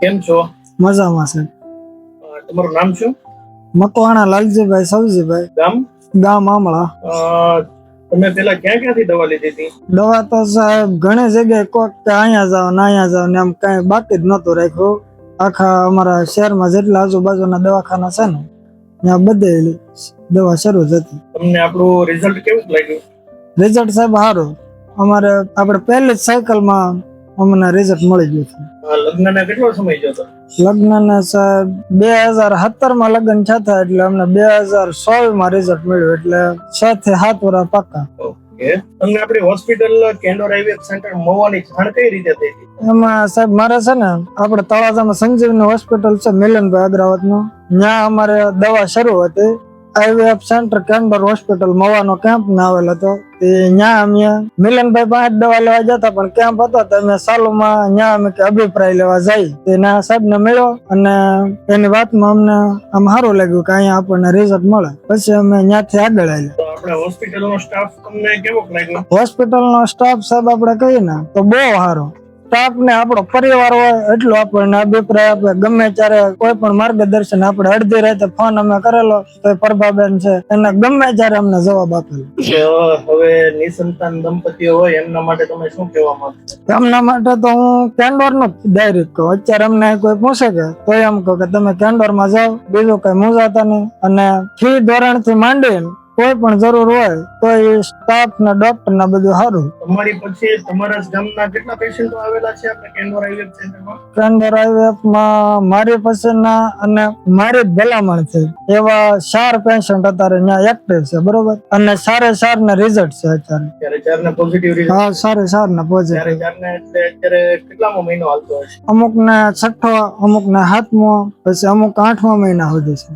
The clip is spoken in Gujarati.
કેમ છો? મજામાં છે. તમારું નામ શું? મકવાણા લાલજીભાઈ સવજીભાઈ, ગામ? ગામ આમળા. તમે પેલા ક્યાંથી દવા લીધી હતી? દવા તો સાહેબ ઘણી જગ્યાએ કોક કે અહીંયા જાવ ને અહીંયા જાવ ને એમ કઈ બાકી જ નતું રાખ્યું. આખા અમારા શહેરમાં જેટલા આજુબાજુના દવાખાના છે ને ત્યાં બધે દવા શરૂ જ હતી. તમને આપણું રિઝલ્ટ કેવું લાગ્યું? રિઝલ્ટ સાહેબ સારું. અમારે આપણે પહેલી જ સાયકલમાં અમને રિઝલ્ટ મળી ગયું છે. લગ્નને કેટલો સમય જતો? લગ્નને સાહેબ 2017 માં લગ્ન થતા એટલે અમને 2016 માં રિઝલ્ટ મળ્યું એટલે 6 થી 7 વર્ષ પાકા. ઓકે. તમને આપણી હોસ્પિટલ કેન્ડોર આઈવીએફ સેન્ટર મહુવાની જાણ કઈ રીતે થઈ હતી? એમાં સાહેબ મારે છે ને આપણે તળાજામાં સંજીવની હોસ્પિટલ છે મિલનભાઈ અગ્રવાતનું, ત્યાં અમારે દવા શરૂ હતી. આઈવીએફ સેન્ટર કેન્ડોર હોસ્પિટલ મવાનો કેમ્પ ને આવેલ હતો. ત્યાં અમે મિલનભાઈ પાસે દવા લેવા જતા પણ કેમ્પ હતો તો અમે ચાલુમાં ત્યાં અમે અભિપ્રાય લેવા જઈ તેના સાહેબ ને મળ્યો અને એની વાતમાં અમને આમ સારું લાગ્યું કે અહીંયા આપણને રિઝલ્ટ મળે. પછી અમે ત્યાંથી આગળ આવ્યા. તો આપણે હોસ્પિટલનો સ્ટાફ તમને કેવો લાગ્યો? હોસ્પિટલનો સ્ટાફ સાહેબ આપણે કહીએ ને તો બહુ સારો. સ્ટાફ ને આપણો પરિવાર હોય એટલો આપણને અભિપ્રાય આપે. ગમે ત્યારે કોઈ પણ માર્ગદર્શન આપણે અડધી રાતે ફોન અમે કરેલો તો પ્રભાબેન છે એને ગમે ત્યારે અમને જવાબ આપેલો. હવે નિસંતાન દંપતીઓ હોય એમના માટે તમે શું કહેવા માંગો? એમના માટે તો હું કેન્ડોર નું ડાયરેક્ટ કહું. અત્યારે અમને કોઈ પૂછે કે તો એમ કહું કે તમે કેન્ડોર માં જાઓ, બીજું કઈ મૂંઝાતા નહીં. અને ફી ધોરણ થી માંડીને કોઈ પણ જરૂર હોય તો એ સ્ટાફ ને ડોક્ટર ને બધું સારું. તમારી પછી તમારા ગામના કેટલા પેશન્ટો આવેલા છે આપણે કેન્ડોર આઈવીએફ સેન્ટરમાં? કેન્ડોર આઈવીએફ માં મારી પછીના અને મારી જ ભલામણ છે એવા 4 પેશન્ટ અત્યારે ત્યાં એક્ટિવ છે, બરોબર. અને સારે 4 ને રિઝલ્ટ છે અત્યારે. ત્યારે 4 ને પોઝિટિવ રિઝલ્ટ? હા, સારે 4 ને પોઝિટિવ. 4 ને એટલે અત્યારે કેટલામો મહિનો હાલતો હશે? અમુક ને 6ઠો, અમુક ને 7મો, પછી અમુક 8મા મહિના સુધી છે.